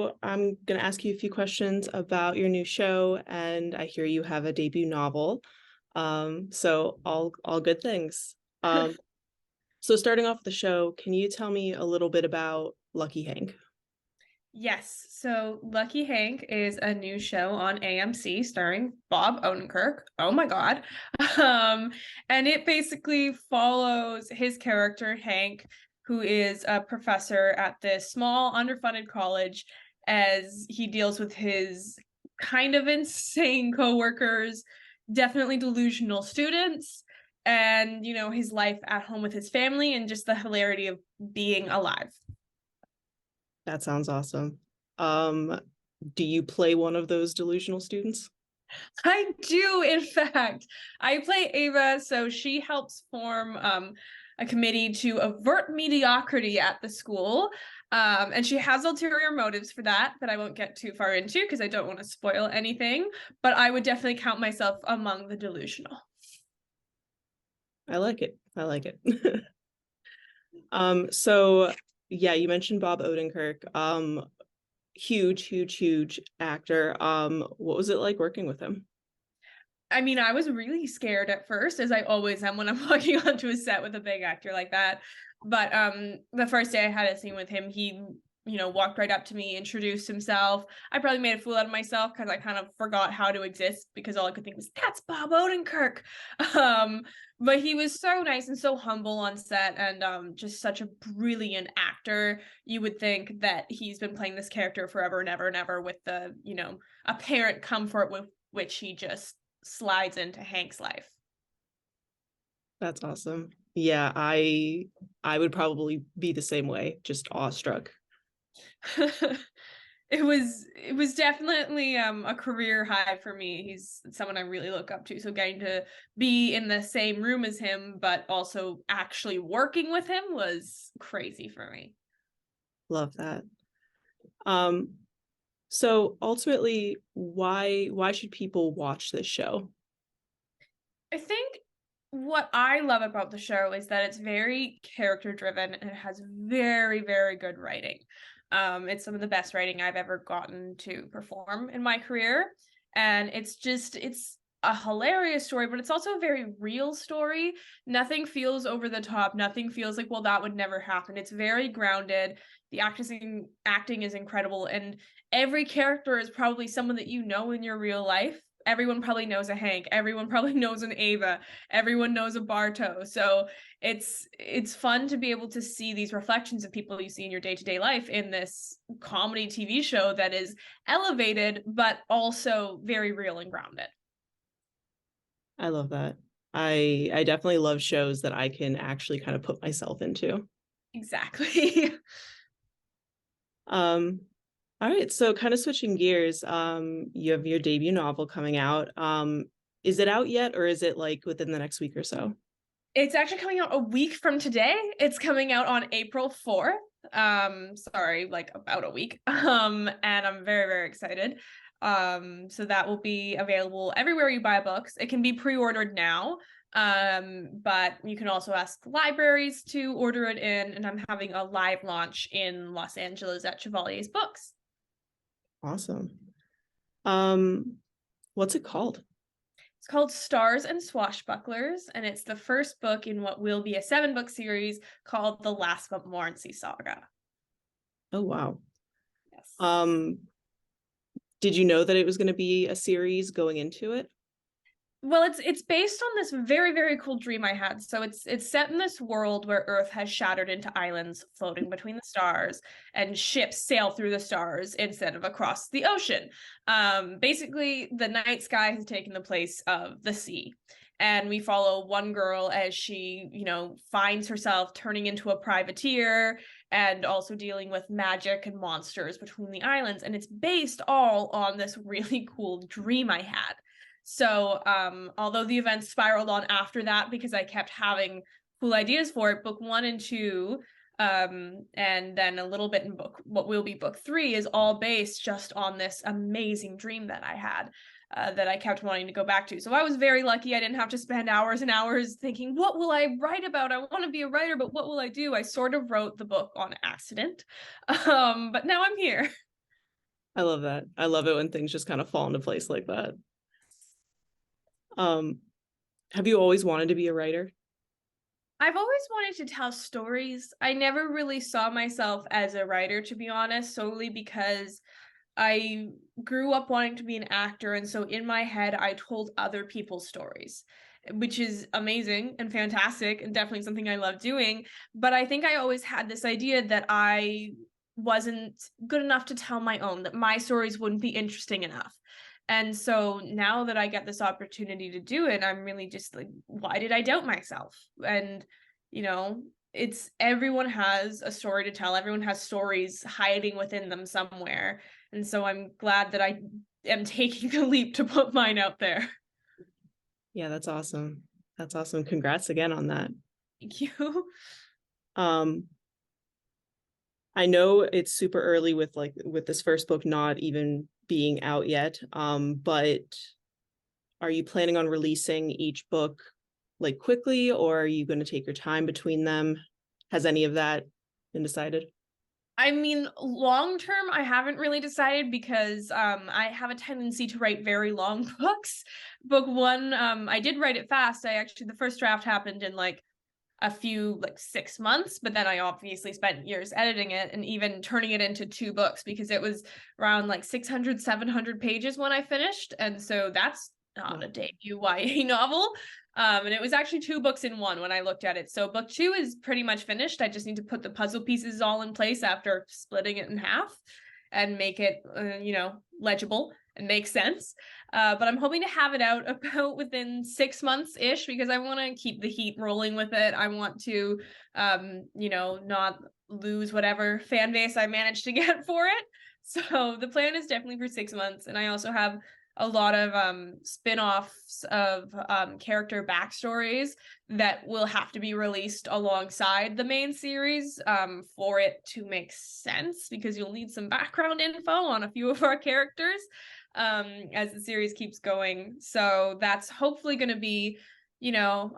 So I'm going to ask you a few questions about your new show, and I hear you have a debut novel. So all good things. So starting off the show, can you tell me a little bit about Lucky Hank? Yes, so Lucky Hank is a new show on AMC starring Bob Odenkirk. Oh my God. Um, and it basically follows his character, Hank, who is a professor at this small, underfunded college, as he deals with his kind of insane coworkers, definitely delusional students, and, his life at home with his family and just the hilarity of being alive. That sounds awesome. Um, do you play one of those delusional students? I do, in fact. I play Ava, so she helps form a committee to avert mediocrity at the school. And she has ulterior motives for that I won't get too far into because I don't want to spoil anything. But I would definitely count myself among the delusional. I like it. I like it. So yeah, you mentioned Bob Odenkirk. Huge actor. What was it like working with him? I mean, I was really scared at first, as I always am when I'm walking onto a set with a big actor like that. But the first day I had a scene with him, he, walked right up to me, introduced himself. I probably made a fool out of myself because I kind of forgot how to exist because all I could think was, that's Bob Odenkirk. Um, but he was so nice and so humble on set and just such a brilliant actor. You would think that he's been playing this character forever and ever and ever with the, apparent comfort with which he just slides into Hank's life. That's awesome. Yeah, I would probably be the same way, just awestruck. It was definitely a career high for me. He's someone I really look up to. So getting to be in the same room as him, but also actually working with him was crazy for me. Love that. Um, so ultimately, why should people watch this show? I think what I love about the show is that it's very character driven and it has very, very good writing. It's some of the best writing I've ever gotten to perform in my career. And it's a hilarious story, but it's also a very real story. Nothing feels over the top. Nothing feels like, well, that would never happen. It's very grounded. The acting is incredible. And every character is probably someone that you know in your real life. Everyone probably knows a Hank. Everyone probably knows an Ava. Everyone knows a Barto. So it's fun to be able to see these reflections of people you see in your day-to-day life in this comedy TV show that is elevated but also very real and grounded. I love that. I definitely love shows that I can actually kind of put myself into. Exactly. Um, all right, so kind of switching gears, you have your debut novel coming out. Is it out yet, or is it like within the next week or so? It's actually coming out a week from today. It's coming out on April 4th. Sorry, like about a week. And I'm very, very excited. So that will be available everywhere you buy books. It can be pre-ordered now. But you can also ask libraries to order it in, and I'm having a live launch in Los Angeles at Chevalier's Books. Awesome. What's it called? It's called Stars and Swashbucklers, and it's the first book in what will be a 7-book series called The Last Montmorency Saga. Oh, wow. Yes. Um, did you know that it was going to be a series going into it? Well, it's based on this very, very cool dream I had. So it's set in this world where Earth has shattered into islands floating between the stars, and ships sail through the stars instead of across the ocean. Basically, the night sky has taken the place of the sea. And we follow one girl as she, finds herself turning into a privateer and also dealing with magic and monsters between the islands. And it's based all on this really cool dream I had. So, although the events spiraled on after that because I kept having cool ideas for it, book 1 and 2, and then a little bit in what will be book 3 is all based just on this amazing dream that I had, that I kept wanting to go back to. So I was very lucky. I didn't have to spend hours and hours thinking, what will I write about? I want to be a writer, but what will I do? I sort of wrote the book on accident. But now I'm here. I love that. I love it when things just kind of fall into place like that. Um, have you always wanted to be a writer? I've always wanted to tell stories. I never really saw myself as a writer, to be honest, solely because I grew up wanting to be an actor. And so in my head, I told other people's stories, which is amazing and fantastic and definitely something I love doing. But I think I always had this idea that I wasn't good enough to tell my own, that my stories wouldn't be interesting enough. And so now that I get this opportunity to do it, I'm really just like, why did I doubt myself? And, you know, it's everyone has a story to tell, everyone has stories hiding within them somewhere. And so I'm glad that I am taking the leap to put mine out there. Yeah, that's awesome. That's awesome. Congrats again on that. Thank you. Um, I know it's super early with this first book not even being out yet. But are you planning on releasing each book like quickly, or are you going to take your time between them? Has any of that been decided? I mean, long term, I haven't really decided because I have a tendency to write very long books. Book one, I did write it fast. I actually, the first draft happened in like a few, like 6 months, but then I obviously spent years editing it and even turning it into 2 books because it was around like 600, 700 pages when I finished. And so that's not a debut YA novel. And it was actually 2 books in one when I looked at it. So book two is pretty much finished. I just need to put the puzzle pieces all in place after splitting it in half and make it, legible and make sense. But I'm hoping to have it out about within 6 months-ish because I want to keep the heat rolling with it. I want to, not lose whatever fan base I managed to get for it. So the plan is definitely for 6 months. And I also have a lot of spin-offs of character backstories that will have to be released alongside the main series for it to make sense because you'll need some background info on a few of our characters as the series keeps going. So that's hopefully going to be,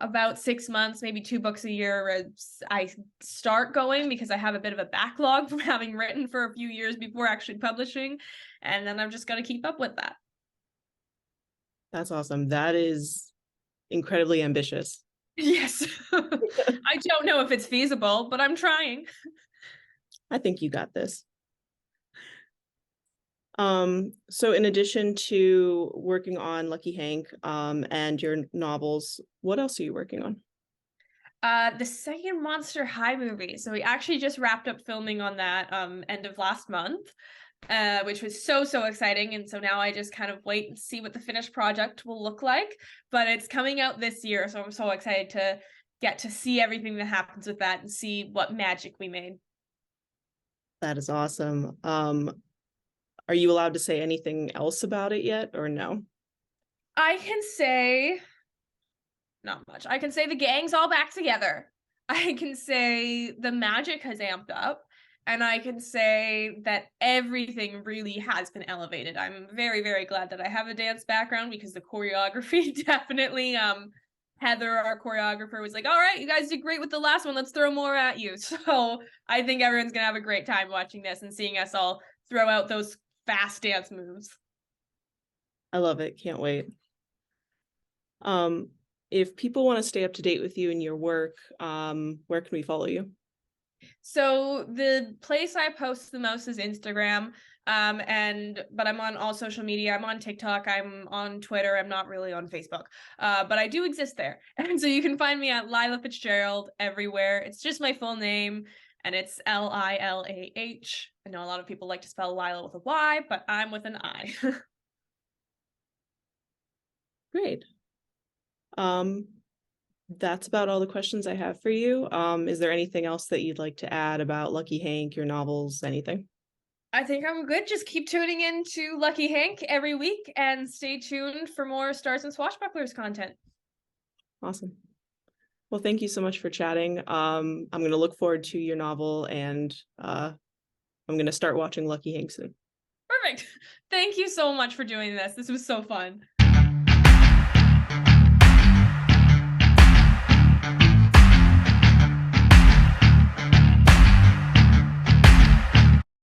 about 6 months, maybe 2 books a year as I start going because I have a bit of a backlog from having written for a few years before actually publishing. And then I'm just going to keep up with that. That's awesome. That is incredibly ambitious. Yes. I don't know if it's feasible, but I'm trying. I think you got this. So in addition to working on Lucky Hank, and your novels, what else are you working on? The second Monster High movie. So we actually just wrapped up filming on that end of last month, which was so exciting. And so now I just kind of wait and see what the finished project will look like. But it's coming out this year, so I'm so excited to get to see everything that happens with that and see what magic we made. That is awesome. Are you allowed to say anything else about it yet, or no? I can say not much. I can say the gang's all back together. I can say the magic has amped up. And I can say that everything really has been elevated. I'm very glad that I have a dance background because the choreography definitely, Heather, our choreographer, was like, all right, you guys did great with the last one. Let's throw more at you. So I think everyone's going to have a great time watching this and seeing us all throw out those fast dance moves. I love it. Can't wait. If people want to stay up to date with you and your work, where can we follow you? So the place I post the most is Instagram. But I'm on all social media. I'm on TikTok, I'm on Twitter, I'm not really on Facebook. But I do exist there. And so you can find me at Lilah Fitzgerald everywhere. It's just my full name and it's Lilah. I know a lot of people like to spell Lila with a Y, but I'm with an I. Great. That's about all the questions I have for you. Is there anything else that you'd like to add about Lucky Hank, your novels, anything? I think I'm good. Just keep tuning in to Lucky Hank every week and stay tuned for more Stars and Swashbucklers content. Awesome. Well, thank you so much for chatting. I'm going to look forward to your novel, and I'm going to start watching Lucky Hank soon. Perfect. Thank you so much for doing this. This was so fun.